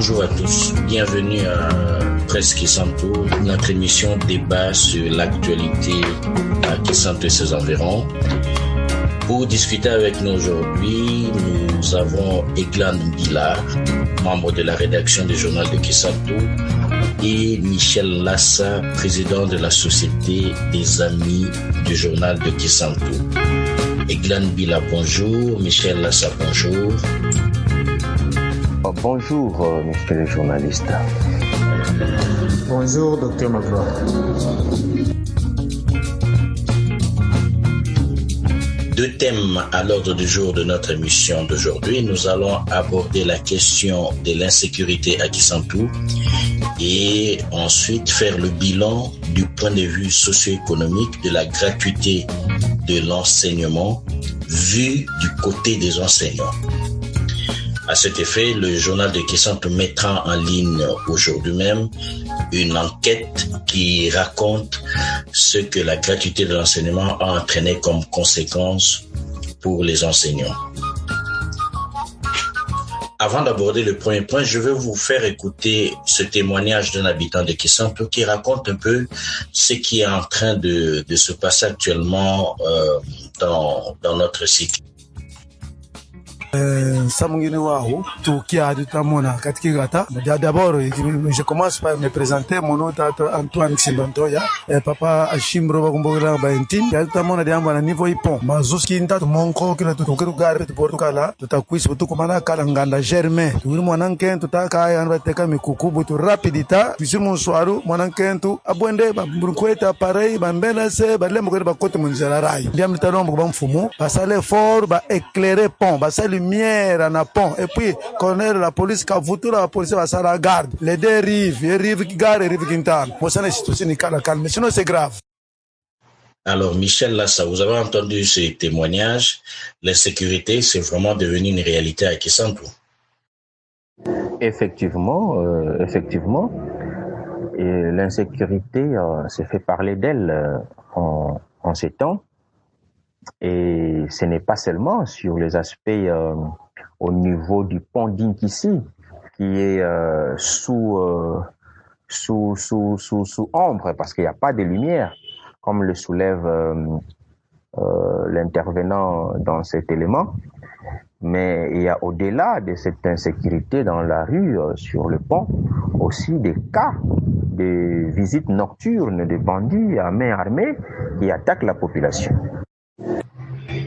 Bonjour à tous, bienvenue à Presse Kisanto, notre émission débat sur l'actualité à Kisanto et ses environs. Pour discuter avec nous aujourd'hui, nous avons Eglan Mbila, membre de la rédaction du journal de Kisanto, et Michel Lassa, président de la Société des Amis du journal de Kisanto. Eglan Mbila, bonjour. Michel Lassa, bonjour. Bonjour, monsieur le journaliste. Bonjour, docteur Magloire. Deux thèmes à l'ordre du jour de notre émission d'aujourd'hui. Nous allons aborder la question de l'insécurité à Kisanto et ensuite faire le bilan du point de vue socio-économique de la gratuité de l'enseignement vu du côté des enseignants. À cet effet, le journal de Kisanto mettra en ligne aujourd'hui même une enquête qui raconte ce que la gratuité de l'enseignement a entraîné comme conséquence pour les enseignants. Avant d'aborder le premier point, je vais vous faire écouter ce témoignage d'un habitant de Kisanto qui raconte un peu ce qui est en train de se passer actuellement dans notre site. Samungine Waho, Tukia du Tamona, Katkigata. D'abord, je commence par me présenter. Mon nom est Antoine Ximbantoya. Papa Achimbro Bagumbogra Baintin. Tamona de Ambana niveau Ipon. Mazuskinta, Monko, qui a tout regardé de Portugal. Tout à coup, tout comme un Kalanganda Germain. Tout le monde en quinte, tout à Kaya, en Vateka, Mikuku, tout rapidita. Puis sur mon soir, mon enquête, Abonde, Bruqueta, pareil, Bambelase, Balem, Bakote Munzalarai. Diam Talon, Bamfumo, Basale fort, éclairer pont, Basale lumière en pont et puis connaître la police quand vous tournez la police va s'en garde les deux rives qui gare et rives qui n'entendent moi ça n'est situation ni calme sinon c'est grave. Alors Michel Lassa, vous avez entendu ces témoignages, l'insécurité c'est vraiment devenu une réalité à Kisanto. Effectivement, et l'insécurité s'est fait parler d'elle en ces temps. Et ce n'est pas seulement sur les aspects au niveau du pont d'Inkissi qui est sous ombre parce qu'il n'y a pas de lumière, comme le soulève l'intervenant dans cet élément. Mais il y a au-delà de cette insécurité dans la rue, sur le pont, aussi des cas de visites nocturnes de bandits à main armée qui attaquent la population.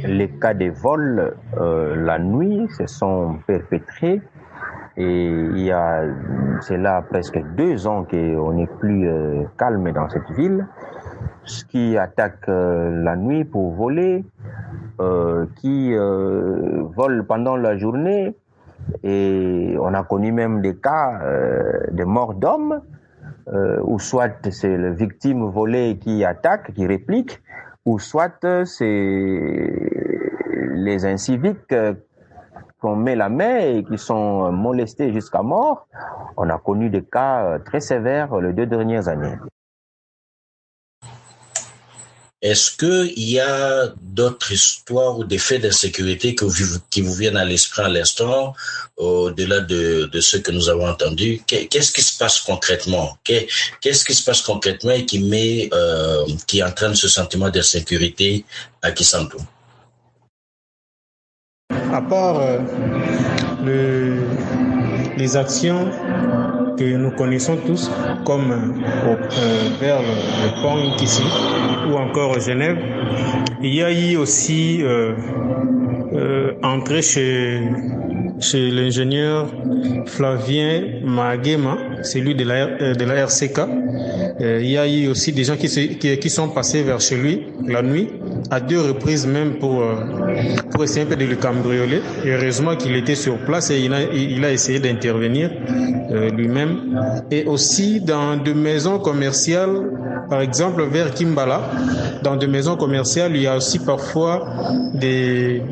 Les cas de vol la nuit se sont perpétrés et c'est là presque 2 ans qu'on n'est plus calme dans cette ville. Ce qui attaque la nuit pour voler, qui volent pendant la journée et on a connu même des cas de morts d'hommes où soit c'est la victime volée qui attaque, qui réplique, ou soit c'est les inciviques qu'on met la main et qui sont molestés jusqu'à mort. On a connu des cas très sévères les 2 dernières années. Est-ce qu'il y a d'autres histoires ou des faits d'insécurité qui vous viennent à l'esprit à l'instant, au-delà de ce que nous avons entendu? Qu'est-ce qui se passe concrètement? Qu'est-ce qui se passe concrètement et qui entraîne ce sentiment d'insécurité à Kisanto? À part les actions que nous connaissons tous, comme vers le pont ici ou encore Genève, il y a eu aussi entrée chez l'ingénieur Flavien Magema, celui de la RCK. Il y a eu aussi des gens qui sont passés vers chez lui la nuit, à 2 reprises même pour essayer un peu de le cambrioler. Et heureusement qu'il était sur place et il a essayé d'intervenir lui-même. Et aussi dans de maisons commerciales, par exemple vers Kimbala, dans de maisons commerciales, il y a aussi parfois des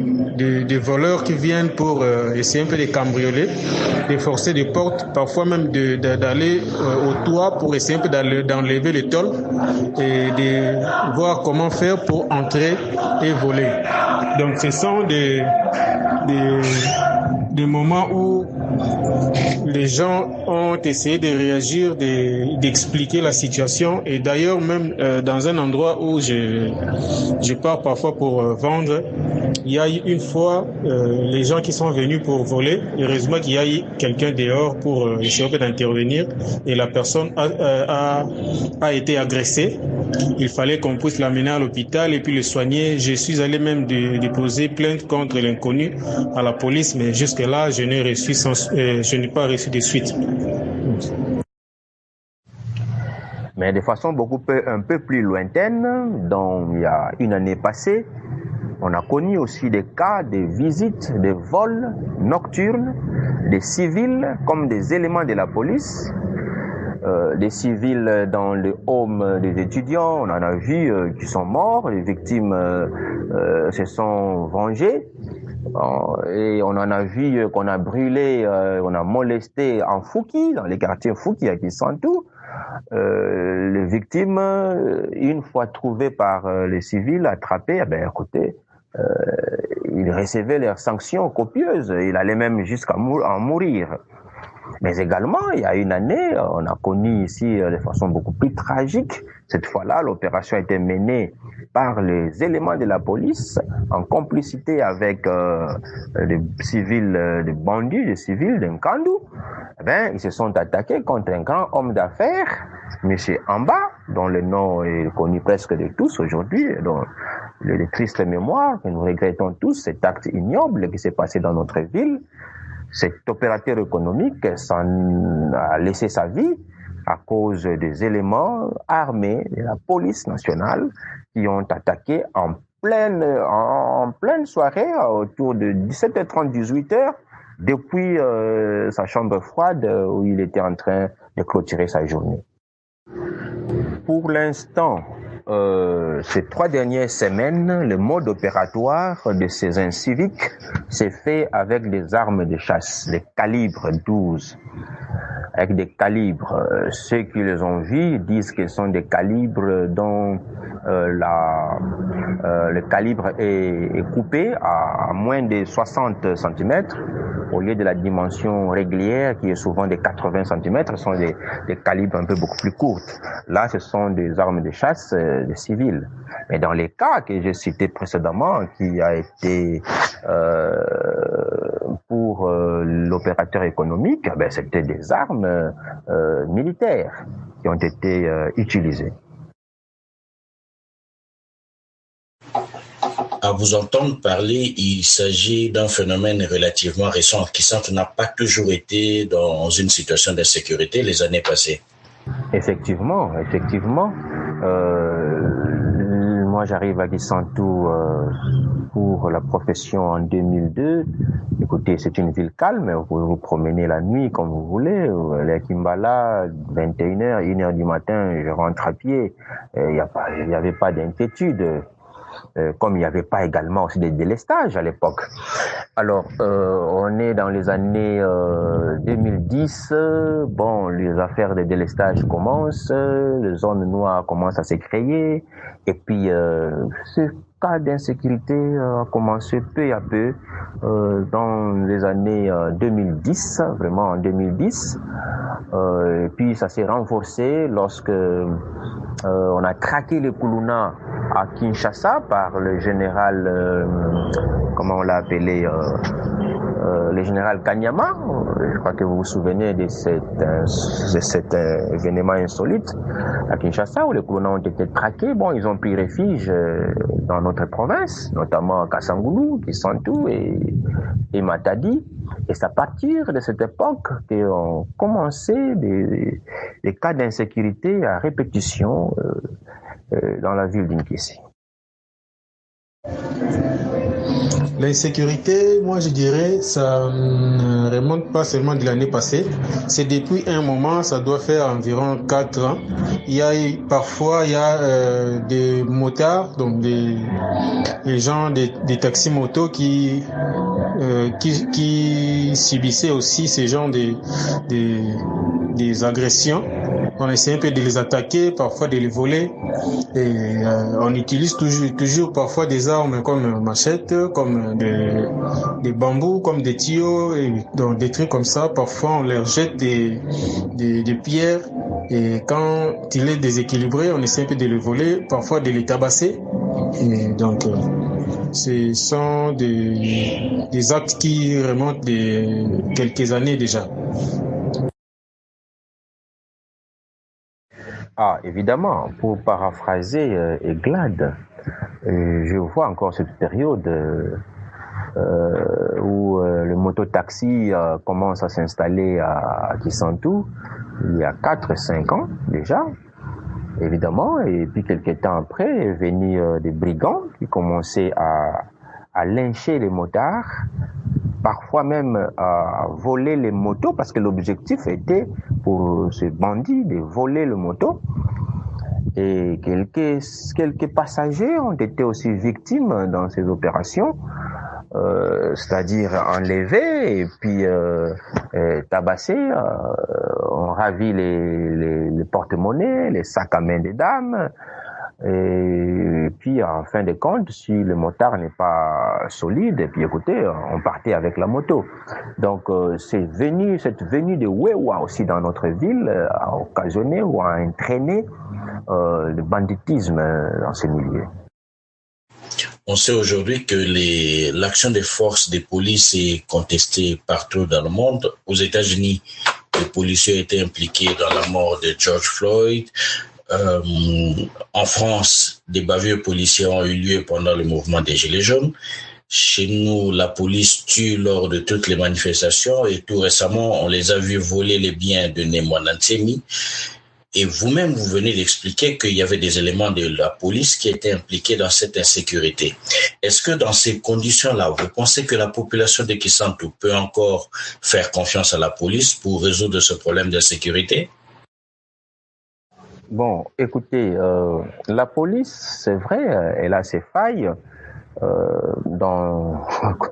voleurs qui viennent pour essayer un peu de cambrioler, de forcer des portes, parfois même d'aller au toit pour essayer un peu d'enlever les tôles et de voir comment faire pour entrer et voler. Donc ce sont des moments où les gens ont essayé de réagir, d'expliquer la situation. Et d'ailleurs, même dans un endroit où je pars parfois pour vendre, il y a eu une fois les gens qui sont venus pour voler. Heureusement qu'il y a eu quelqu'un dehors pour essayer d'intervenir. Et la personne a été agressée. Il fallait qu'on puisse l'amener à l'hôpital et puis le soigner. Je suis allé même déposer plainte contre l'inconnu à la police, mais jusque-là, je n'ai pas reçu de suite. Mais de façon un peu plus lointaine, donc il y a une année passée, on a connu aussi des cas de visites, de vols nocturnes, des civils comme des éléments de la police, des civils dans le home des étudiants, on en a vu qui sont morts, les victimes se sont vengées. Et on en a vu qu'on a brûlé, on a molesté en Fouki, dans les quartiers Fouki à Kisantu. Les victimes, une fois trouvées par les civils, attrapées, écoutez, ils recevaient leurs sanctions copieuses. Ils allaient même jusqu'à en mourir. Mais également, il y a une année, on a connu ici de façon beaucoup plus tragique. Cette fois-là, l'opération a été menée par les éléments de la police en complicité avec des civils, des bandits, des civils d'Nkandu. Ils se sont attaqués contre un grand homme d'affaires, M. Amba, dont le nom est connu presque de tous aujourd'hui, dont les tristes mémoires que nous regrettons tous, cet acte ignoble qui s'est passé dans notre ville. Cet opérateur économique a laissé sa vie à cause des éléments armés de la police nationale qui ont attaqué en pleine soirée, autour de 17h30, 18h, depuis sa chambre froide où il était en train de clôturer sa journée. Pour l'instant, ces 3 dernières semaines, le mode opératoire de ces inciviques s'est fait avec des armes de chasse, des calibres 12. Avec des calibres, ceux qui les ont vus disent qu'ils sont des calibres dont le calibre est coupé à moins de 60 cm au lieu de la dimension régulière qui est souvent de 80 cm. Ce sont des calibres un peu beaucoup plus courtes. Là, ce sont des armes de chasse de civils. Mais dans les cas que j'ai cités précédemment, qui a été pour l'opérateur économique, c'était des armes militaires qui ont été utilisées. À vous entendre parler, il s'agit d'un phénomène relativement récent. Kisantu n'a pas toujours été dans une situation d'insécurité les années passées. Effectivement. Moi, j'arrive à Kisantu pour la profession en 2002. Écoutez, c'est une ville calme. Vous pouvez vous promener la nuit comme vous voulez. Les Kimbala, 21h, 1h du matin, je rentre à pied. Il n'y avait pas d'inquiétude. Comme il n'y avait pas également aussi des délestages à l'époque. Alors, on est dans les années 2010, les affaires de délestage commencent, les zones noires commencent à se créer, et puis ce cas d'insécurité a commencé peu à peu dans les années 2010, vraiment en 2010, et puis ça s'est renforcé lorsque on a traqué les Kuluna à Kinshasa par le général, comment on l'a appelé, le général Kanyama. Je crois que vous vous souvenez de cet événement insolite à Kinshasa où les Kuluna ont été traqués. Ils ont pris refuge dans notre province, notamment à Kasangulu, Kisantu et Matadi. Et c'est à partir de cette époque qu'ont commencé des cas d'insécurité à répétition dans la ville d'Inkisi. L'insécurité, moi je dirais, ça ne remonte pas seulement de l'année passée. C'est depuis un moment, ça doit faire environ 4 ans. Parfois il y a des motards, donc des gens des taxis-motos qui subissaient aussi ces genres des agressions. on essaie un peu de les attaquer, parfois de les voler. Et on utilise toujours parfois des armes comme machettes, comme des bambous, comme des tuyaux, et donc des trucs comme ça. Parfois on leur jette des pierres, et quand il est déséquilibré, on essaie un peu de le voler, parfois de les tabasser. Et donc ce sont des actes qui remontent de quelques années déjà. Ah, évidemment, pour paraphraser Eglad, je vois encore cette période où le mototaxi commence à s'installer à Kisantu, il y a 4-5 ans déjà, évidemment, et puis quelques temps après, est venu des brigands qui commençaient à lyncher les motards, parfois même à voler les motos, parce que l'objectif était pour ces bandits de voler le moto. Et quelques passagers ont été aussi victimes dans ces opérations, c'est-à-dire enlevés et puis tabassés. On ravit les porte-monnaies, les sacs à main des dames. Et puis, en fin de compte, si le motard n'est pas solide, et puis écoutez, on partait avec la moto. Donc, cette venue de Wewa aussi dans notre ville a occasionné ou a entraîné le banditisme dans ces milieux. On sait aujourd'hui que l'action des forces de police est contestée partout dans le monde. Aux États-Unis, les policiers étaient impliqués dans la mort de George Floyd. En France, des bavures policières ont eu lieu pendant le mouvement des Gilets jaunes. Chez nous, la police tue lors de toutes les manifestations et tout récemment, on les a vus voler les biens de Némoana Ntsemi. Et vous-même, vous venez d'expliquer qu'il y avait des éléments de la police qui étaient impliqués dans cette insécurité. Est-ce que dans ces conditions-là, vous pensez que la population de Kisantu peut encore faire confiance à la police pour résoudre ce problème d'insécurité? Bon, écoutez, la police, c'est vrai, elle a ses failles.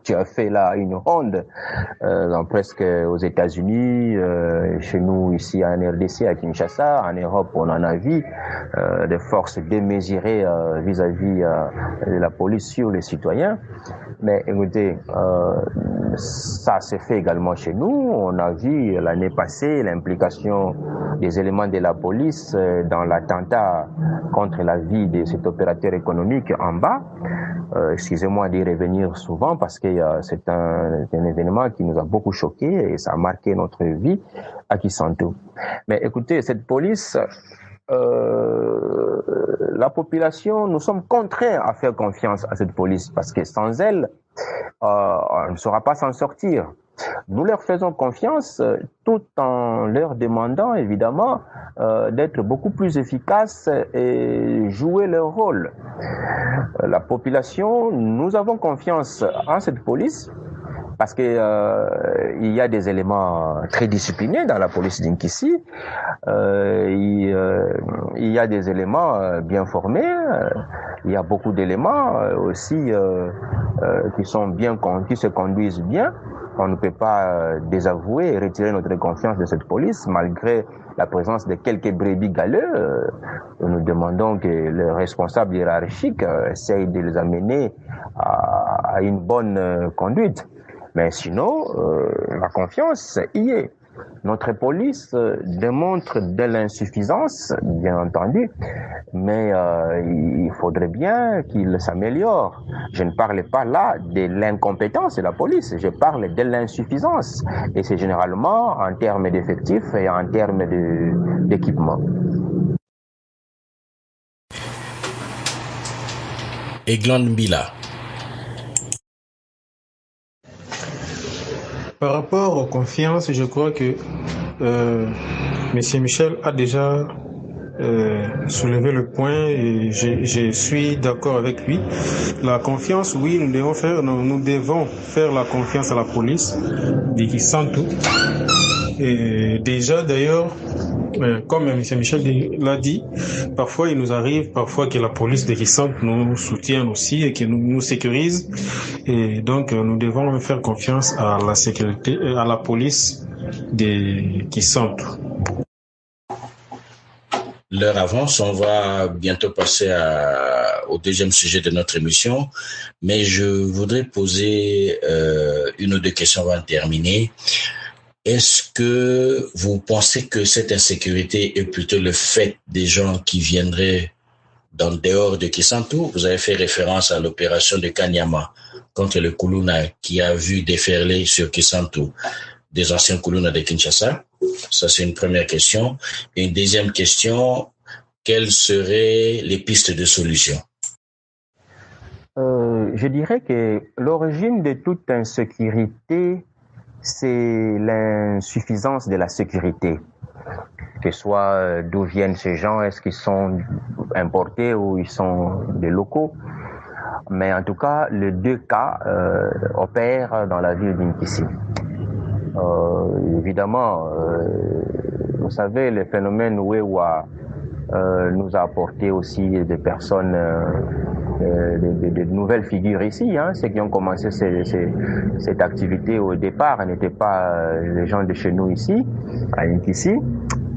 Tu as fait là une ronde presque aux États-Unis, chez nous ici en RDC, à Kinshasa, en Europe, on en a vu des forces démesurées vis-à-vis de la police sur les citoyens. Mais écoutez, ça s'est fait également chez nous. On a vu l'année passée l'implication des éléments de la police dans l'attentat contre la vie de cet opérateur économique en bas. Excusez-moi d'y revenir souvent parce que c'est un événement qui nous a beaucoup choqués et ça a marqué notre vie à Kisantu. Mais écoutez, cette police, la population, nous sommes contraints à faire confiance à cette police parce que sans elle, on ne saura pas s'en sortir. Nous leur faisons confiance tout en leur demandant évidemment d'être beaucoup plus efficaces et jouer leur rôle. La population, nous avons confiance en cette police parce que il y a des éléments très disciplinés dans la police d'Inkissi. Il y a des éléments bien formés. Il y a beaucoup d'éléments aussi qui se conduisent bien. On ne peut pas désavouer et retirer notre confiance de cette police malgré la présence de quelques brebis galeux. Nous demandons que les responsables hiérarchiques essayent de les amener à une bonne conduite. Mais sinon, la confiance y est. Notre police démontre de l'insuffisance, bien entendu, mais il faudrait bien qu'il s'améliore. Je ne parle pas là de l'incompétence de la police, je parle de l'insuffisance. Et c'est généralement en termes d'effectifs et en termes d'équipement. Eglad Mbila. Par rapport aux confiances, je crois que M. Michel a déjà soulevé le point et je suis d'accord avec lui. La confiance, oui, nous devons faire la confiance à la police de Kisantu. Et déjà, d'ailleurs, comme M. Michel l'a dit, parfois il nous arrive que la police de Kisantu nous soutienne aussi et que nous sécurise. Et donc, nous devons faire confiance à la sécurité, à la police de Kisantu. l'heure avance, on va bientôt passer au deuxième sujet de notre émission, mais je voudrais poser une ou deux questions avant de terminer. Est-ce que vous pensez que cette insécurité est plutôt le fait des gens qui viendraient d'en dehors de Kisantu? Vous avez fait référence à l'opération de Kanyama contre le Kuluna qui a vu déferler sur Kisantu des anciens Kuluna de Kinshasa. Ça, c'est une première question. Et une deuxième question, quelles seraient les pistes de solution? Je dirais que l'origine de toute insécurité, c'est l'insuffisance de la sécurité. Que ce soit d'où viennent ces gens, est-ce qu'ils sont importés ou ils sont des locaux. Mais en tout cas, les deux cas opèrent dans la ville d'Inkissi. Évidemment, vous savez, le phénomène Wewa nous a apporté aussi des personnes, de nouvelles figures ici. Ceux qui ont commencé cette activité au départ n'étaient pas les gens de chez nous ici, à Inkissi.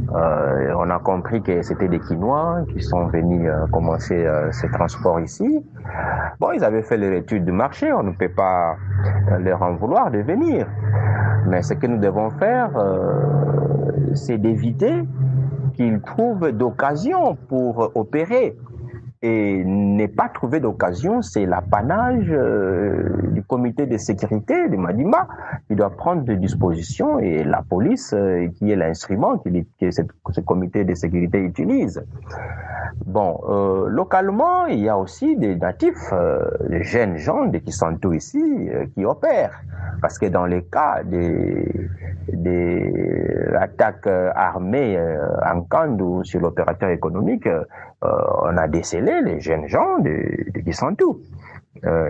On a compris que c'était des Quinois qui sont venus commencer ce transport ici. Bon, ils avaient fait leur étude de marché, on ne peut pas leur en vouloir de venir. Mais ce que nous devons faire, c'est d'éviter qu'ils trouvent d'occasion pour opérer. Et ne pas trouver d'occasion, c'est l'apanage du comité de sécurité de Madimba qui doit prendre des dispositions et la police qui est l'instrument que ce comité de sécurité utilise. Bon, localement, il y a aussi des natifs, des jeunes gens de Kisantu ici qui opèrent. Parce que dans les cas des attaques armées en Kandu ou sur l'opérateur économique, on a décelé les jeunes gens de Kisantu.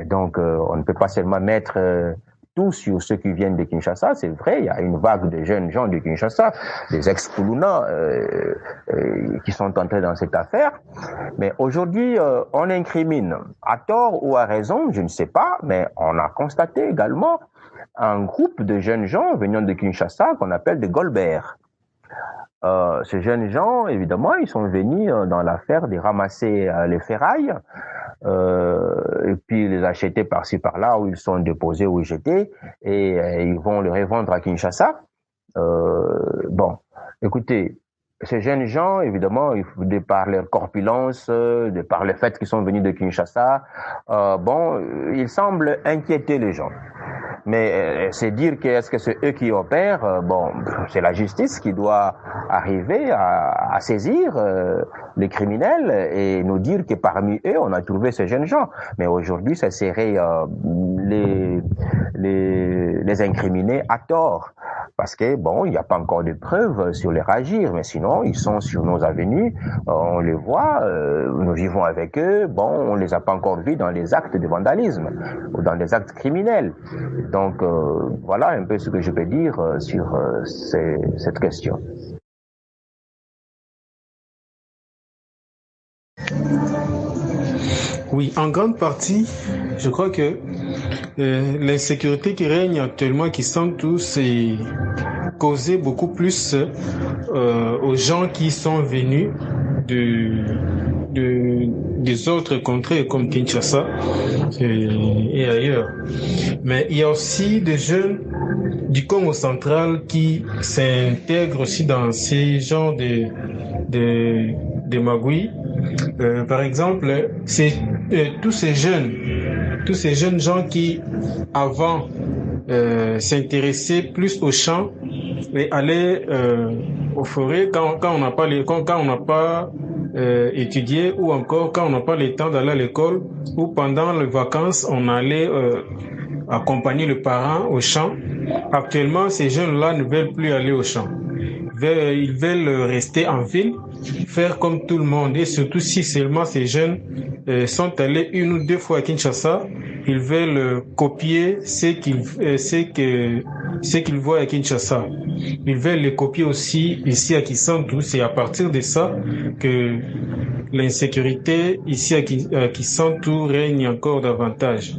Donc, on ne peut pas seulement mettre tout sur ceux qui viennent de Kinshasa. C'est vrai, il y a une vague de jeunes gens de Kinshasa, des ex-Kuluna qui sont entrés dans cette affaire. Mais aujourd'hui, on incrimine, à tort ou à raison, je ne sais pas, mais on a constaté également un groupe de jeunes gens venant de Kinshasa qu'on appelle des Golbert. Ces jeunes gens, évidemment, ils sont venus dans l'affaire de ramasser les ferrailles et puis les acheter par-ci par-là où ils sont déposés, où ils étaient, et ils vont les revendre à Kinshasa. Bon, écoutez, ces jeunes gens, évidemment, de par leur corpulence, de par le fait qu'ils sont venus de Kinshasa, bon, ils semblent inquiéter les gens. Mais c'est dire que est-ce que c'est eux qui opèrent, bon, c'est la justice qui doit arriver à saisir les criminels et nous dire que parmi eux, on a trouvé ces jeunes gens. Mais aujourd'hui, ça serait les incriminer à tort. Parce que, bon, il n'y a pas encore de preuves sur leur agir, mais sinon, ils sont sur nos avenues, on les voit, nous vivons avec eux, bon, on les a pas encore vus dans les actes de vandalisme ou dans des actes criminels. Donc, voilà un peu ce que je peux dire sur cette question. Oui, en grande partie, je crois que l'insécurité qui règne actuellement, qui sont tous, c'est causé beaucoup plus aux gens qui sont venus des autres contrées comme Kinshasa et ailleurs. Mais il y a aussi des jeunes du Congo central qui s'intègrent aussi dans ces genres de magouilles. Par exemple, c'est tous ces jeunes gens qui avant s'intéressaient plus aux champs et allaient aux forêts quand on n'a pas étudié, ou encore quand on n'a pas le temps d'aller à l'école, ou pendant les vacances on allait accompagner le parent au champ. Actuellement, ces jeunes-là ne veulent plus aller au champ. Ils veulent rester en ville, faire comme tout le monde, et surtout si seulement ces jeunes sont allés une ou deux fois à Kinshasa, ils veulent copier ce qu'ils voient à Kinshasa. Ils veulent les copier aussi ici à Kisantu. C'est à partir de ça que l'insécurité ici à Kisantu règne encore davantage.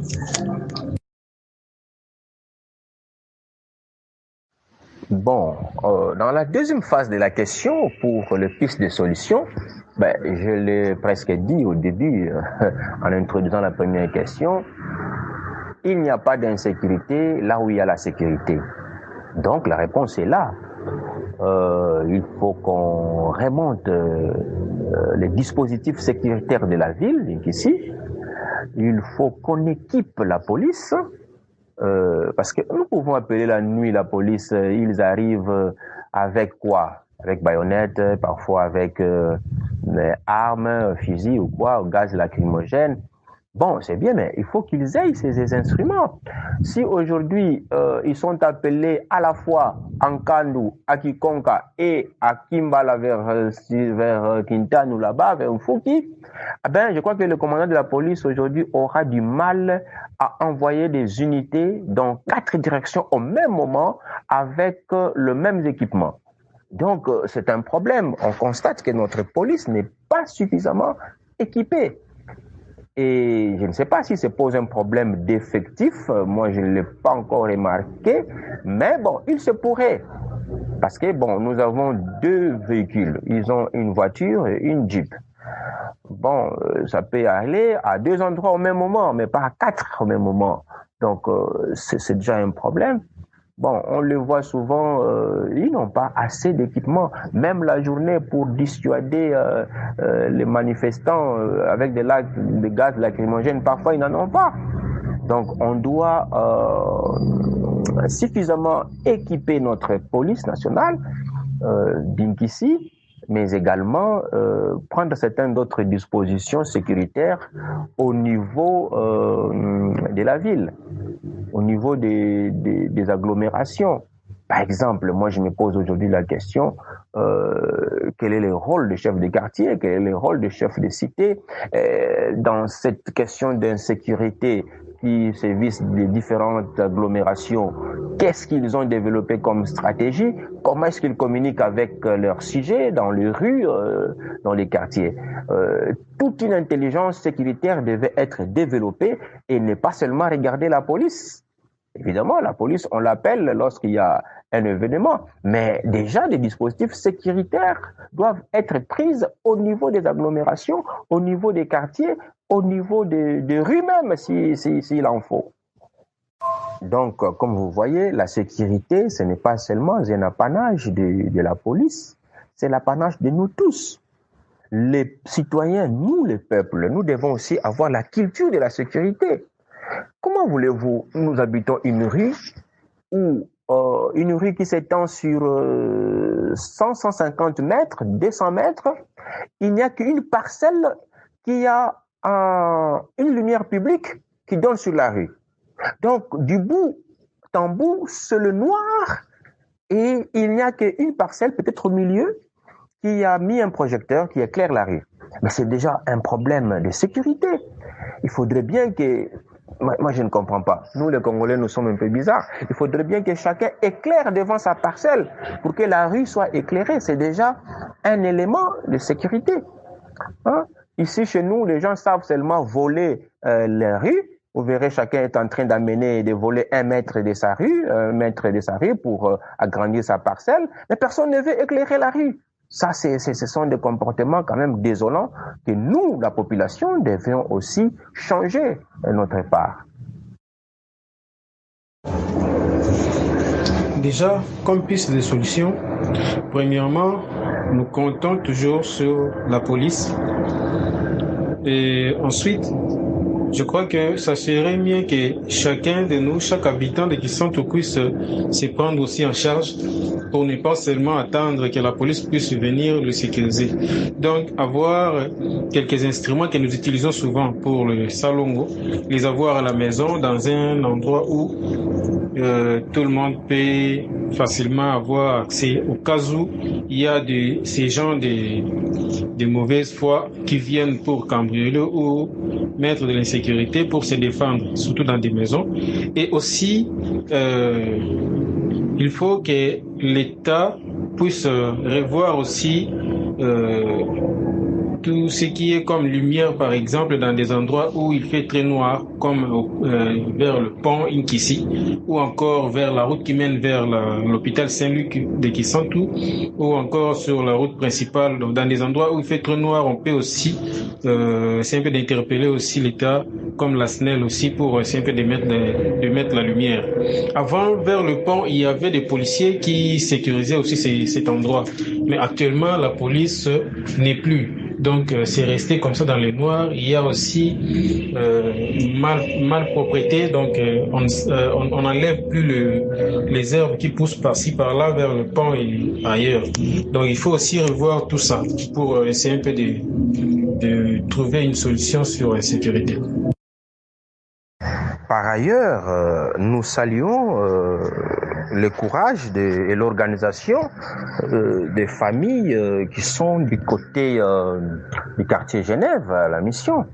Bon, dans la deuxième phase de la question, pour les pistes de solutions, je l'ai presque dit au début, en introduisant la première question, il n'y a pas d'insécurité là où il y a la sécurité. Donc la réponse est là. Il faut qu'on remonte les dispositifs sécuritaires de la ville, ici. Il faut qu'on équipe la police, parce que nous pouvons appeler la nuit la police, ils arrivent avec quoi? Avec baïonnettes, parfois avec armes, fusils ou quoi, gaz lacrymogène. Bon, c'est bien, mais il faut qu'ils aient ces instruments. Si aujourd'hui, ils sont appelés à la fois en Kandu, à Kikonka et à Kimbala vers Kintanu là-bas, vers Mfuki, je crois que le commandant de la police aujourd'hui aura du mal à envoyer des unités dans 4 directions au même moment avec le même équipement. Donc, c'est un problème. On constate que notre police n'est pas suffisamment équipée. Et je ne sais pas si ça pose un problème d'effectif. Moi, je ne l'ai pas encore remarqué. Mais bon, il se pourrait. Parce que, bon, nous avons 2 véhicules. Ils ont une voiture et une Jeep. Bon, ça peut aller à 2 endroits au même moment, mais pas à 4 au même moment. Donc, c'est déjà un problème. Bon, on le voit souvent, ils n'ont pas assez d'équipement. Même la journée pour dissuader les manifestants avec des gaz lacrymogènes, parfois ils n'en ont pas. Donc, on doit suffisamment équiper notre police nationale, d'Inkissi, mais également prendre certaines autres dispositions sécuritaires au niveau de la ville, au niveau des agglomérations. Par exemple, moi je me pose aujourd'hui la question, quel est le rôle des chefs de quartier, quel est le rôle des chefs de cité dans cette question d'insécurité qui sévissent des différentes agglomérations? Qu'est-ce qu'ils ont développé comme stratégie? Comment est-ce qu'ils communiquent avec leurs sujets dans les rues, dans les quartiers? Toute une intelligence sécuritaire devait être développée et ne pas seulement regarder la police. Évidemment, la police, on l'appelle lorsqu'il y a un événement, mais déjà des dispositifs sécuritaires doivent être pris au niveau des agglomérations, au niveau des quartiers, au niveau des rues même, s'il en faut. Donc, comme vous voyez, la sécurité, ce n'est pas seulement un apanage de la police, c'est l'apanage de nous tous. Les citoyens, nous, les peuples, nous devons aussi avoir la culture de la sécurité. Comment voulez-vous, nous habitons une rue qui s'étend sur 100-150 mètres, 200 mètres, il n'y a qu'une parcelle qui a une lumière publique qui donne sur la rue. Donc, du bout en bout, c'est le noir et il n'y a qu'une parcelle, peut-être au milieu, qui a mis un projecteur qui éclaire la rue. Mais c'est déjà un problème de sécurité. Il faudrait bien que... Moi, je ne comprends pas. Nous, les Congolais, nous sommes un peu bizarres. Il faudrait bien que chacun éclaire devant sa parcelle pour que la rue soit éclairée. C'est déjà un élément de sécurité. Ici, chez nous, les gens savent seulement voler la rue. Vous verrez, chacun est en train d'amener, de voler 1 mètre de sa rue, pour agrandir sa parcelle. Mais personne ne veut éclairer la rue. Ça, ce sont des comportements quand même désolants que nous, la population, devions aussi changer de notre part. Déjà, comme piste de solution, premièrement, nous comptons toujours sur la police. Et ensuite, je crois que ça serait mieux que chacun de nous, chaque habitant de Kisantu puisse se prendre aussi en charge pour ne pas seulement attendre que la police puisse venir le sécuriser. Donc, avoir quelques instruments que nous utilisons souvent pour le salongo, les avoir à la maison dans un endroit où tout le monde peut facilement avoir accès au cas où il y a ces gens de mauvaise foi qui viennent pour cambrioler ou mettre de l'insécurité pour se défendre, surtout dans des maisons. Et aussi, il faut que l'État puisse revoir aussi tout ce qui est comme lumière, par exemple, dans des endroits où il fait très noir, comme vers le pont Inkisi, ou encore vers la route qui mène vers l'hôpital Saint-Luc de Kisantu, ou encore sur la route principale. Donc, dans des endroits où il fait très noir, on peut aussi, c'est un peu d'interpeller aussi l'État, comme la SNEL aussi, pour essayer un peu de mettre la lumière. Avant, vers le pont, il y avait des policiers qui sécurisaient aussi cet endroit. Mais actuellement, la police n'est plus. Donc, c'est resté comme ça dans le noir. Il y a aussi malpropreté. Donc, on n'enlève plus les herbes qui poussent par-ci, par-là, vers le pont et ailleurs. Donc, il faut aussi revoir tout ça pour essayer un peu de trouver une solution sur la sécurité. Par ailleurs, nous saluons le courage et l'organisation des familles qui sont du côté du quartier Genève à la mission.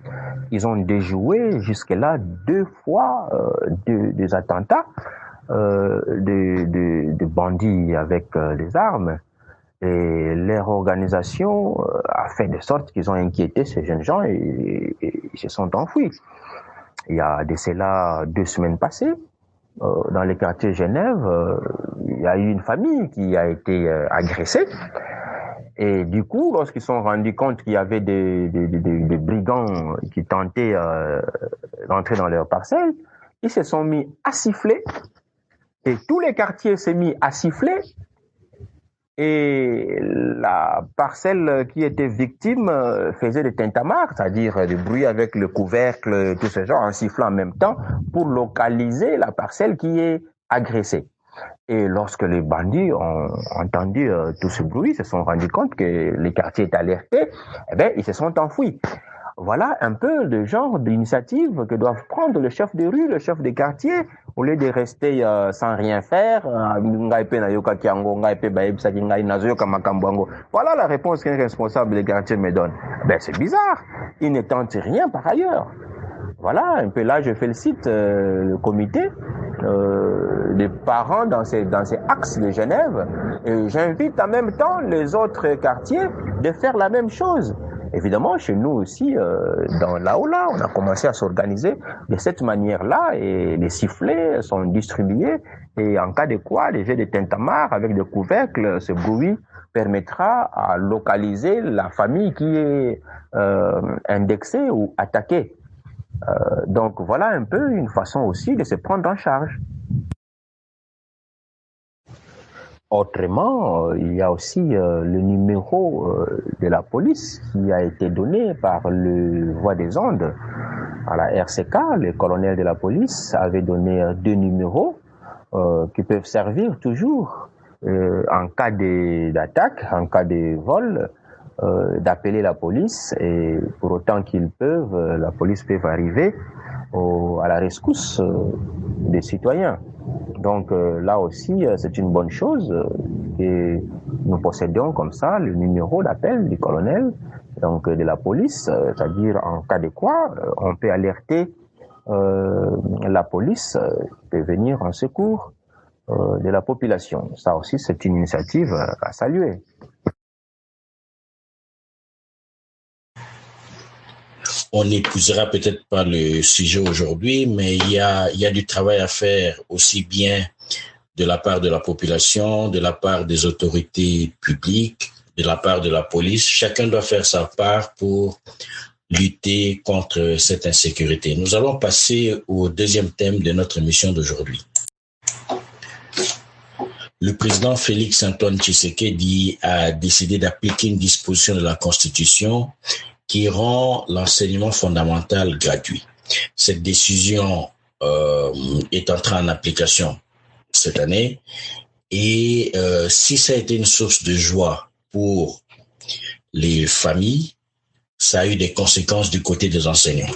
Ils ont déjoué jusque-là 2 fois des attentats de bandits avec des armes. Et leur organisation a fait de sorte qu'ils ont inquiété ces jeunes gens et ils se sont enfuis. Il y a de cela 2 semaines passées, dans le quartier Genève, il y a eu une famille qui a été agressée. Et du coup, lorsqu'ils se sont rendus compte qu'il y avait des brigands qui tentaient d'entrer dans leur parcelle, ils se sont mis à siffler. Et tout le quartier s'est mis à siffler. Et la parcelle qui était victime faisait des tintamars, c'est-à-dire du bruit avec le couvercle, tout ce genre, en sifflant en même temps pour localiser la parcelle qui est agressée. Et lorsque les bandits ont entendu tout ce bruit, ils se sont rendus compte que le quartier est alerté, eh bien, ils se sont enfuis. Voilà un peu le genre d'initiative que doivent prendre le chef de rue, le chef de quartier, au lieu de rester sans rien faire. Voilà la réponse qu'un responsable de quartier me donne. Ben, c'est bizarre. Il ne tente rien par ailleurs. Voilà, un peu là, je félicite le comité des parents dans ces axes de Genève. Et j'invite en même temps les autres quartiers de faire la même chose. Évidemment, chez nous aussi, dans l'Aula, on a commencé à s'organiser de cette manière-là et les sifflets sont distribués et en cas de quoi, les jets de tintamarre avec des couvercles, ce bruit permettra à localiser la famille qui est indexée ou attaquée. Donc voilà un peu une façon aussi de se prendre en charge. Autrement, il y a aussi le numéro de la police qui a été donné par le voie des ondes à la RCK. Le colonel de la police avait donné 2 numéros qui peuvent servir toujours en cas d'attaque, en cas de vol, d'appeler la police et pour autant qu'ils peuvent, la police peut arriver à la rescousse des citoyens. Donc là aussi, c'est une bonne chose que nous possédons comme ça le numéro d'appel du colonel, donc de la police, c'est-à-dire en cas de quoi, on peut alerter la police de venir en secours de la population. Ça aussi, c'est une initiative à saluer. On n'épousera peut-être pas le sujet aujourd'hui, mais il y a du travail à faire aussi bien de la part de la population, de la part des autorités publiques, de la part de la police. Chacun doit faire sa part pour lutter contre cette insécurité. Nous allons passer au deuxième thème de notre émission d'aujourd'hui. Le président Félix Antoine Tshisekedi a décidé d'appliquer une disposition de la Constitution qui rend l'enseignement fondamental gratuit. Cette décision est entrée en application cette année et si ça a été une source de joie pour les familles, ça a eu des conséquences du côté des enseignants.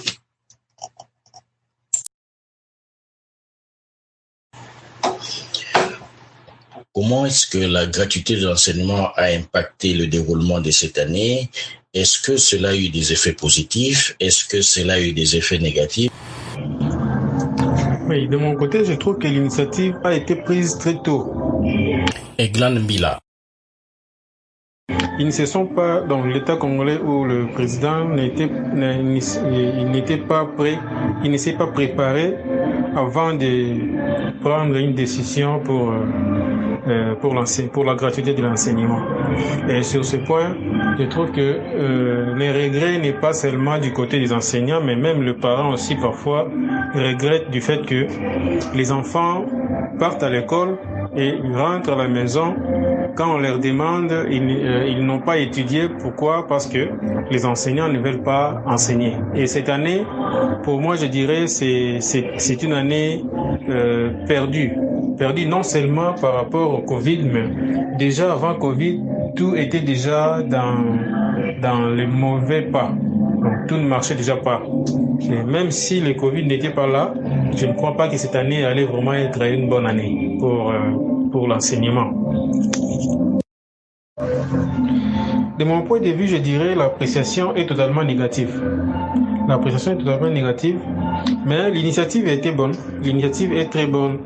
Comment est-ce que la gratuité de l'enseignement a impacté le déroulement de cette année? Est-ce que cela a eu des effets positifs? Est-ce que cela a eu des effets négatifs? Oui, de mon côté, je trouve que l'initiative a été prise très tôt. Eglan Mbila. ils ne se sont pas, dans l'État congolais où le président n'était pas prêt, il ne s'est pas préparé avant de prendre une décision pour la gratuité de l'enseignement. Et sur ce point, je trouve que les regrets n'est pas seulement du côté des enseignants, mais même le parent aussi parfois regrette du fait que les enfants partent à l'école et ils rentrent à la maison. Quand on leur demande, ils n'ont pas étudié. Pourquoi? Parce que les enseignants ne veulent pas enseigner. Et cette année, pour moi, je dirais, c'est une année perdue non seulement par rapport au Covid, mais déjà avant Covid, tout était déjà dans les mauvais pas. Donc, tout ne marchait déjà pas. Et même si le Covid n'était pas là, je ne crois pas que cette année allait vraiment être une bonne année pour l'enseignement. De mon point de vue, je dirais l'appréciation est totalement négative. L'appréciation est totalement négative, mais l'initiative était bonne. L'initiative est très bonne.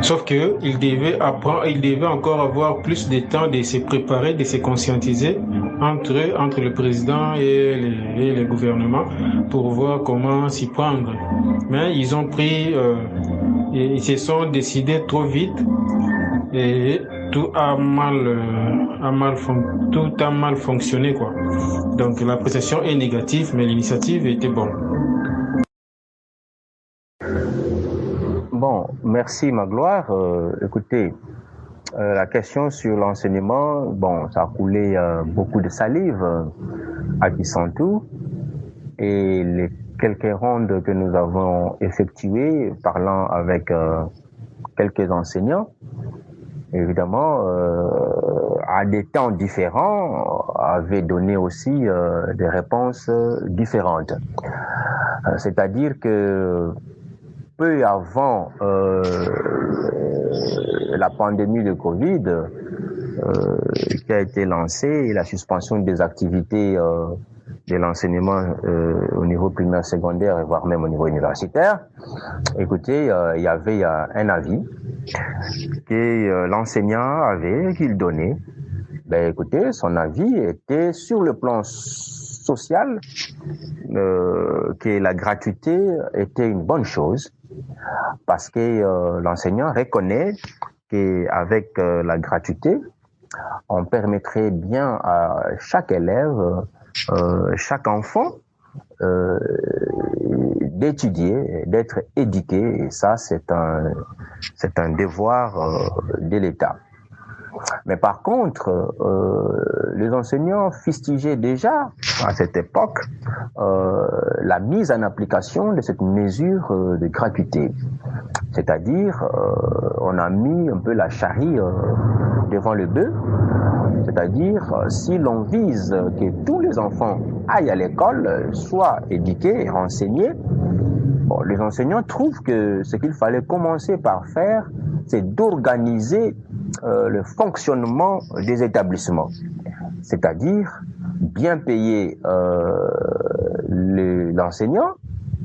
Sauf que il devait encore avoir plus de temps de se préparer, de se conscientiser entre le président et le gouvernement pour voir comment s'y prendre. Mais ils ont pris, ils se sont décidés trop vite et tout a mal fonctionné, quoi. Donc l'appréciation est négative, mais l'initiative était bonne. Bon, merci Magloire. Écoutez, la question sur l'enseignement, bon, ça a coulé beaucoup de salive à Kisantu, et les quelques rondes que nous avons effectuées, parlant avec quelques enseignants, évidemment, à des temps différents, avaient donné aussi des réponses différentes. C'est-à-dire que peu avant la pandémie de Covid qui a été lancée et la suspension des activités de l'enseignement au niveau primaire, secondaire et voire même au niveau universitaire, écoutez, il y avait un avis que l'enseignant avait, qu'il donnait. Ben écoutez, son avis était sur le plan social, que la gratuité était une bonne chose, parce que l'enseignant reconnaît qu'avec la gratuité, on permettrait bien à chaque élève, chaque enfant, d'étudier, d'être éduqué, et ça c'est un devoir de l'État. Mais par contre, les enseignants fustigeaient déjà à cette époque la mise en application de cette mesure de gratuité. C'est-à-dire, on a mis un peu la charrie devant le bœuf. C'est-à-dire, si l'on vise que tous les enfants aillent à l'école, soient éduqués et renseignés, bon, les enseignants trouvent que ce qu'il fallait commencer par faire, c'est d'organiser le fonctionnement des établissements. C'est-à-dire, bien payer l'enseignant,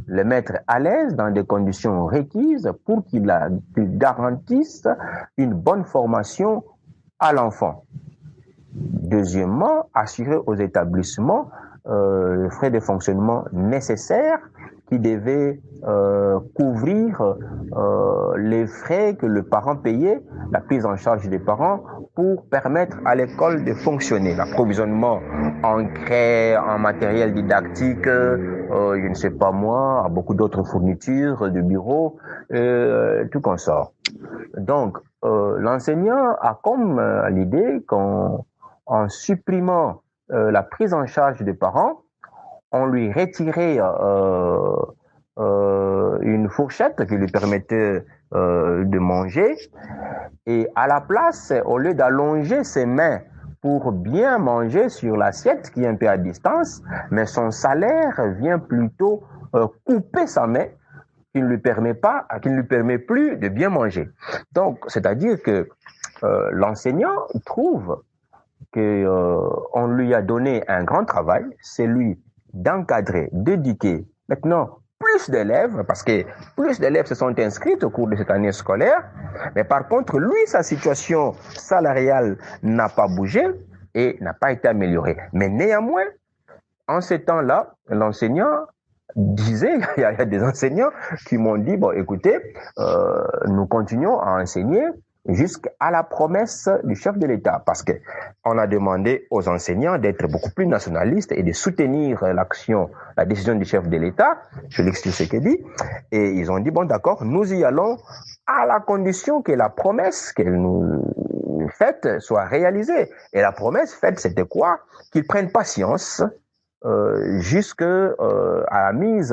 le mettre à l'aise dans des conditions requises pour qu'il garantisse une bonne formation à l'enfant. Deuxièmement, assurer aux établissements les frais de fonctionnement nécessaires qui devaient couvrir les frais que le parent payait, la prise en charge des parents pour permettre à l'école de fonctionner, l'approvisionnement en craie, en matériel didactique, je ne sais pas moi, beaucoup d'autres fournitures de bureaux, tout consort. Donc, l'enseignant a comme l'idée qu'en supprimant la prise en charge des parents, on lui retirait une fourchette qui lui permettait de manger, et à la place, au lieu d'allonger ses mains pour bien manger sur l'assiette qui est un peu à distance, mais son salaire vient plutôt couper sa main, qui ne lui permet plus de bien manger. Donc, c'est-à-dire que l'enseignant trouve qu'on lui a donné un grand travail, c'est lui d'encadrer, d'éduquer maintenant plus d'élèves, parce que plus d'élèves se sont inscrits au cours de cette année scolaire, mais par contre, lui, sa situation salariale n'a pas bougé, et n'a pas été améliorée. Mais néanmoins, en ces temps-là, l'enseignant disait, il y a des enseignants qui m'ont dit, bon, écoutez, nous continuons à enseigner jusqu'à la promesse du chef de l'État, parce que on a demandé aux enseignants d'être beaucoup plus nationalistes et de soutenir la décision du chef de l'État, Félix Tshisekedi, et ils ont dit, bon, d'accord, nous y allons à la condition que la promesse qu'elle nous faite soit réalisée. Et la promesse faite, c'était quoi? Qu'ils prennent patience jusqu'à la mise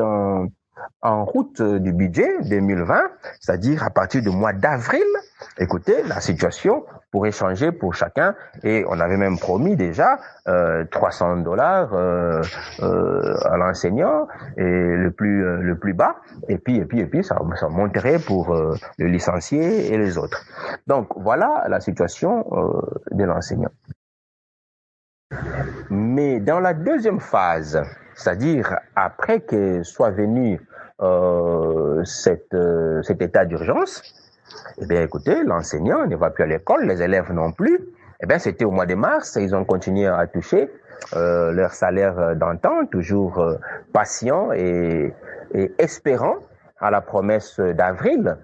en route du budget 2020, c'est-à-dire à partir du mois d'avril. Écoutez, la situation pourrait changer pour chacun, et on avait même promis déjà $300 à l'enseignant, et le plus bas, et puis ça monterait pour le licencié et les autres. Donc voilà la situation de l'enseignant. Mais dans la deuxième phase, c'est-à-dire après que soit venu cet état d'urgence, eh bien, écoutez, l'enseignant ne va plus à l'école, les élèves non plus. Eh bien, c'était au mois de mars, ils ont continué à toucher leur salaire d'antan, toujours patient et espérant à la promesse d'avril.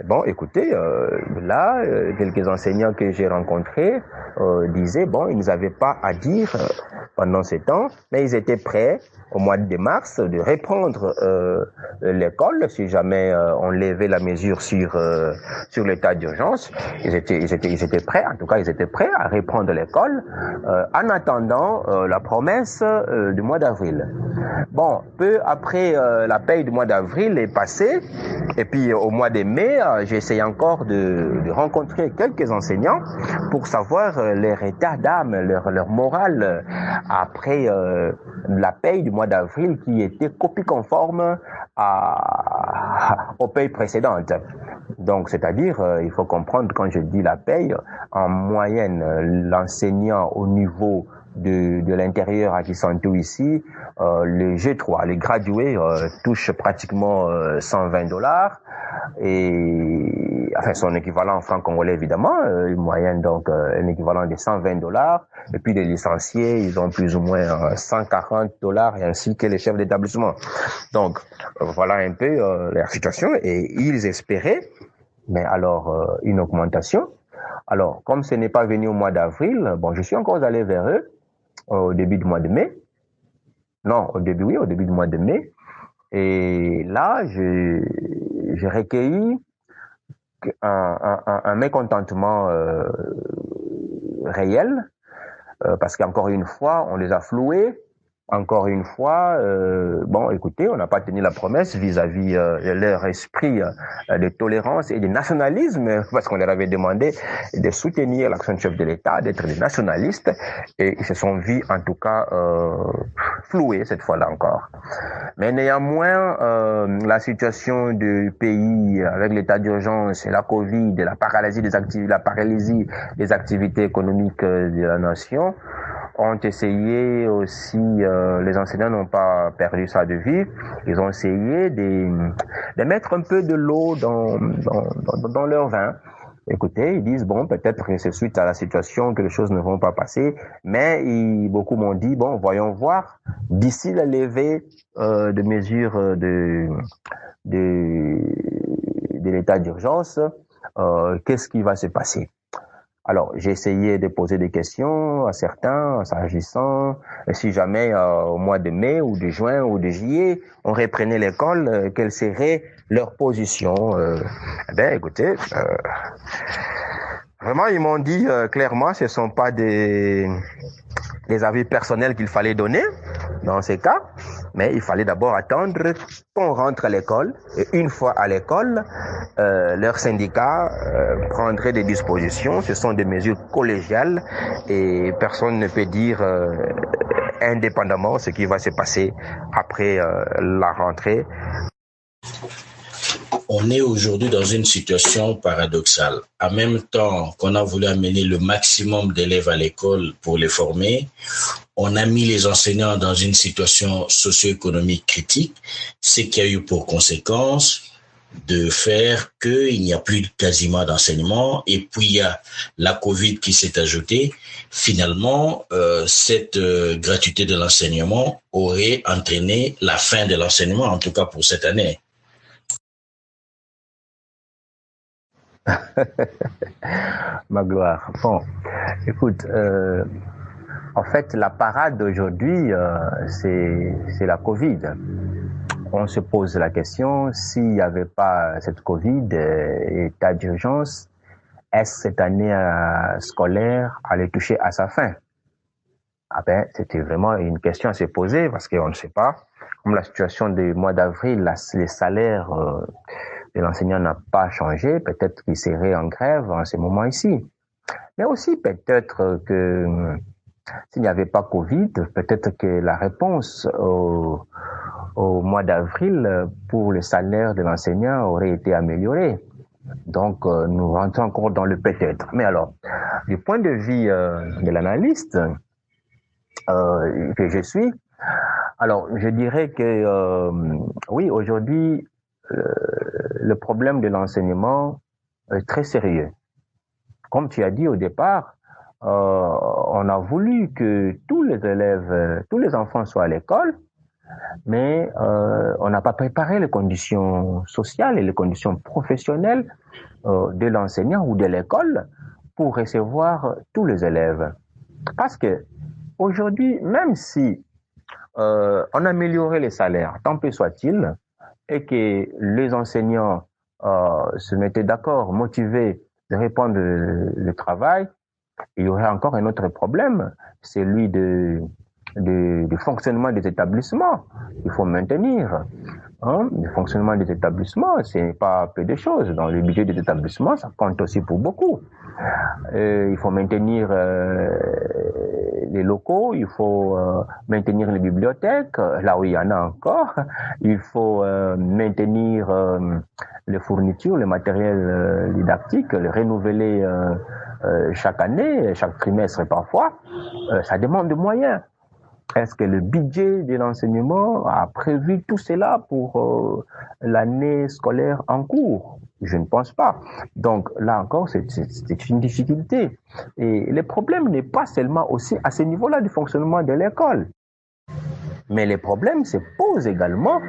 Bon, écoutez, là, quelques enseignants que j'ai rencontrés disaient, bon, ils n'avaient pas à dire pendant ces temps, mais ils étaient prêts au mois de mars de reprendre l'école si jamais on levait la mesure sur l'état d'urgence. Ils étaient prêts, en tout cas, ils étaient prêts à reprendre l'école en attendant la promesse du mois d'avril. Bon, peu après la paye du mois d'avril est passée, et puis au mois de mai, j'ai essayé encore de rencontrer quelques enseignants pour savoir leur état d'âme, leur morale après la paye du mois d'avril qui était copie conforme aux payes précédentes. Donc, c'est-à-dire, il faut comprendre, quand je dis la paye, en moyenne, l'enseignant au niveau de l'intérieur à Kisantu ici, le G3, les gradués touchent pratiquement $120, et enfin son équivalent en francs congolais évidemment, une moyenne donc un équivalent de $120, et puis les licenciés ils ont plus ou moins $140, et ainsi que les chefs d'établissement. Donc voilà un peu la situation, et ils espéraient, mais alors une augmentation. Alors comme ce n'est pas venu au mois d'avril, bon, je suis encore allé vers eux au début du mois de mai. Non, au début du mois de mai. Et là, j'ai recueilli un mécontentement réel, parce qu'encore une fois, on les a floués. Encore une fois, bon, écoutez, on n'a pas tenu la promesse vis-à-vis de leur esprit de tolérance et de nationalisme, parce qu'on leur avait demandé de soutenir l'action du chef de l'État, d'être des nationalistes, et ils se sont vus en tout cas floués cette fois-là encore. Mais néanmoins, la situation du pays avec l'état d'urgence, la Covid, la paralysie des activités économiques de la nation, ont essayé aussi, les enseignants n'ont pas perdu ça de vue, ils ont essayé de mettre un peu de l'eau dans leur vin. Écoutez, ils disent, bon, peut-être que c'est suite à la situation que les choses ne vont pas passer, mais beaucoup m'ont dit, bon, voyons voir, d'ici la levée de mesures de l'état d'urgence, qu'est-ce qui va se passer? Alors, j'ai essayé de poser des questions à certains, s'agissant, si jamais au mois de mai ou de juin ou de juillet, on reprenait l'école, quelle serait leur position? Ben, écoutez, vraiment, ils m'ont dit clairement, ce ne sont pas des avis personnels qu'il fallait donner dans ces cas, mais il fallait d'abord attendre qu'on rentre à l'école, et une fois à l'école, leur syndicat prendrait des dispositions. Ce sont des mesures collégiales et personne ne peut dire indépendamment ce qui va se passer après la rentrée. On est aujourd'hui dans une situation paradoxale. En même temps qu'on a voulu amener le maximum d'élèves à l'école pour les former, on a mis les enseignants dans une situation socio-économique critique, ce qui a eu pour conséquence de faire qu'il n'y a plus quasiment d'enseignement, et puis il y a la Covid qui s'est ajoutée. Finalement, cette gratuité de l'enseignement aurait entraîné la fin de l'enseignement, en tout cas pour cette année. Magloire. Bon, écoute, en fait, la parade d'aujourd'hui, c'est la Covid. On se pose la question, s'il n'y avait pas cette Covid, état d'urgence, est-ce cette année scolaire allait toucher à sa fin? Ah ben, c'était vraiment une question à se poser parce qu'on ne sait pas. Comme la situation du mois d'avril, les salaires de l'enseignant n'a pas changé, peut-être qu'il serait en grève en ce moment ici. Mais aussi peut-être que s'il n'y avait pas Covid, peut-être que la réponse au mois d'avril pour le salaire de l'enseignant aurait été améliorée. Donc, nous rentrons encore dans le peut-être. Mais alors, du point de vue de l'analyste que je suis, alors je dirais que oui, aujourd'hui, le problème de l'enseignement est très sérieux. Comme tu as dit au départ, on a voulu que tous les élèves, tous les enfants soient à l'école, mais on n'a pas préparé les conditions sociales et les conditions professionnelles de l'enseignant ou de l'école pour recevoir tous les élèves. Parce que aujourd'hui, même si on améliorait les salaires, tant peu soit-il, et que les enseignants se mettaient d'accord, motivés de répondre le travail, il y aurait encore un autre problème, celui du fonctionnement des établissements. Il faut maintenir. Le fonctionnement des établissements, ce n'est pas peu de choses. Dans le budget des établissements, ça compte aussi pour beaucoup. Il faut maintenir les locaux, il faut maintenir les bibliothèques, là où il y en a encore. Il faut maintenir les fournitures, le matériel didactique, le renouveler chaque année, chaque trimestre parfois. Ça demande des moyens. Est-ce que le budget de l'enseignement a prévu tout cela pour l'année scolaire en cours? Je ne pense pas. Donc là encore, c'est une difficulté. Et le problème n'est pas seulement aussi à ce niveau-là du fonctionnement de l'école, mais les problèmes se posent également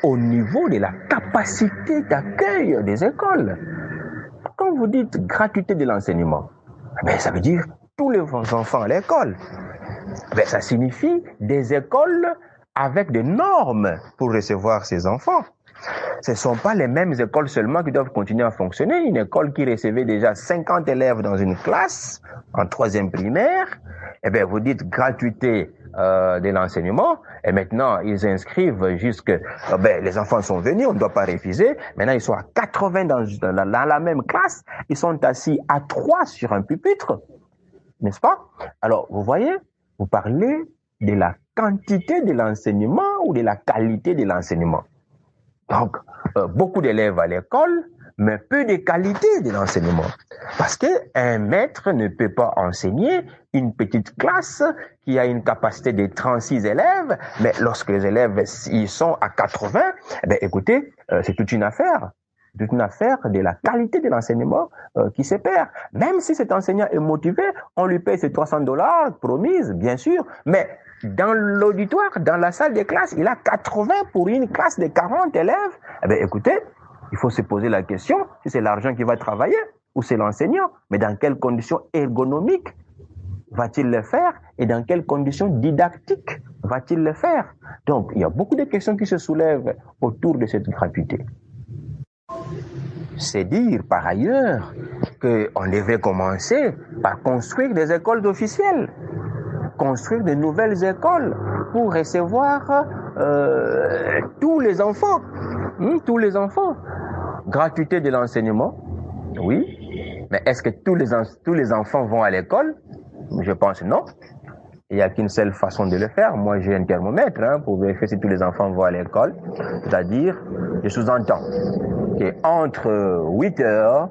au niveau de la capacité d'accueil des écoles. Quand vous dites gratuité de l'enseignement, ben, ça veut dire tous les enfants à l'école. Ben, ça signifie des écoles avec des normes pour recevoir ces enfants. Ce ne sont pas les mêmes écoles seulement qui doivent continuer à fonctionner. Une école qui recevait déjà 50 élèves dans une classe, en 3e primaire, eh bien, vous dites gratuité de l'enseignement, et maintenant, ils inscrivent jusque, les enfants sont venus, on ne doit pas refuser. Maintenant, ils sont à 80 dans la même classe, ils sont assis à 3 sur un pupitre, n'est-ce pas? Alors, vous voyez, vous parlez de la quantité de l'enseignement ou de la qualité de l'enseignement. Donc, beaucoup d'élèves à l'école, mais peu de qualité de l'enseignement. Parce qu'un maître ne peut pas enseigner une petite classe qui a une capacité de 36 élèves, mais lorsque les élèves ils sont à 80, eh bien, écoutez, c'est toute une affaire. C'est une affaire de la qualité de l'enseignement qui se perd. Même si cet enseignant est motivé, on lui paye ses $300 promises, bien sûr, mais dans l'auditoire, dans la salle de classe, il a 80 pour une classe de 40 élèves. Eh bien, écoutez, il faut se poser la question si c'est l'argent qui va travailler ou c'est l'enseignant. Mais dans quelles conditions ergonomiques va-t-il le faire et dans quelles conditions didactiques va-t-il le faire? Donc, il y a beaucoup de questions qui se soulèvent autour de cette gratuité. C'est dire par ailleurs qu'on devrait commencer par construire des écoles officielles, construire de nouvelles écoles pour recevoir tous les enfants. Tous les enfants. Gratuité de l'enseignement, oui, mais est-ce que tous les enfants vont à l'école? Je pense non. Il n'y a qu'une seule façon de le faire. Moi, j'ai un thermomètre pour vérifier si tous les enfants vont à l'école. C'est-à-dire, je sous-entends qu'entre 8h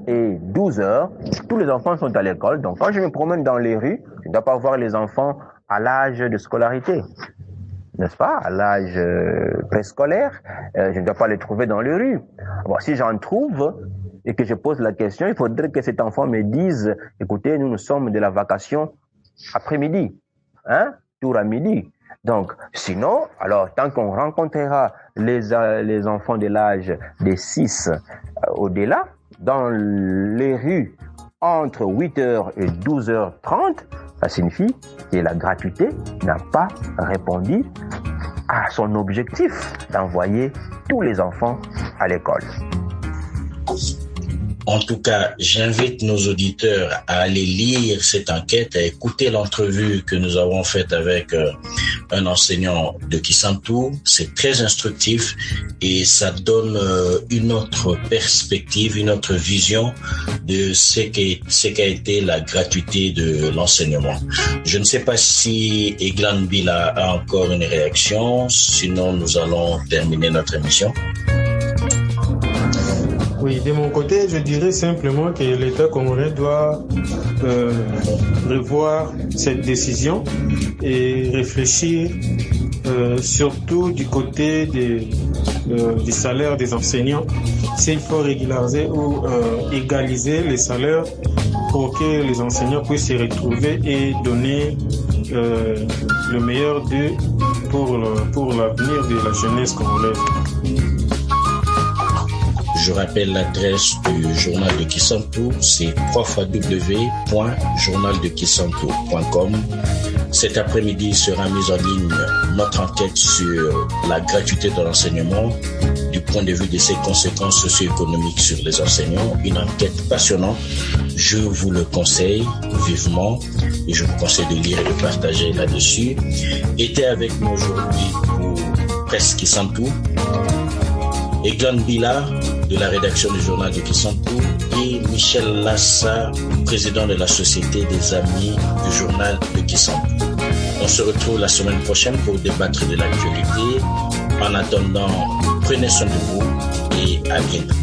et 12h, tous les enfants sont à l'école. Donc, quand je me promène dans les rues, je ne dois pas voir les enfants à l'âge de scolarité. n'est-ce pas, à l'âge préscolaire, je ne dois pas les trouver dans les rues. Bon, si j'en trouve et que je pose la question, il faudrait que cet enfant me dise, écoutez, nous sommes de la vacation après-midi, tour à midi. Donc, sinon, alors, tant qu'on rencontrera les enfants de l'âge de 6 au-delà, dans les rues, entre 8h et 12h30, ça signifie que la gratuité n'a pas répondu à son objectif d'envoyer tous les enfants à l'école. En tout cas, j'invite nos auditeurs à aller lire cette enquête, à écouter l'entrevue que nous avons faite avec un enseignant de Kisantu. C'est très instructif et ça donne une autre perspective, une autre vision de ce qu'a été la gratuité de l'enseignement. Je ne sais pas si Eglan Bila a encore une réaction, sinon nous allons terminer notre émission. Oui, de mon côté, je dirais simplement que l'État comorien doit revoir cette décision et réfléchir surtout du côté du salaire des enseignants, s'il faut régulariser ou égaliser les salaires pour que les enseignants puissent se retrouver et donner le meilleur d'eux pour l'avenir de la jeunesse congolaise. Je rappelle l'adresse du journal de Kisantu, c'est www.journaldekisantu.com. Cet après-midi sera mise en ligne notre enquête sur la gratuité de l'enseignement du point de vue de ses conséquences socio-économiques sur les enseignants. Une enquête passionnante. Je vous le conseille vivement et je vous conseille de lire et de partager là-dessus. Était avec nous aujourd'hui pour Presse Kisantu, Eglan Bila de la rédaction du journal de Kisantu et Michel Lassa, président de la Société des Amis du journal de Kisantu. On se retrouve la semaine prochaine pour débattre de l'actualité. En attendant, prenez soin de vous et à bientôt.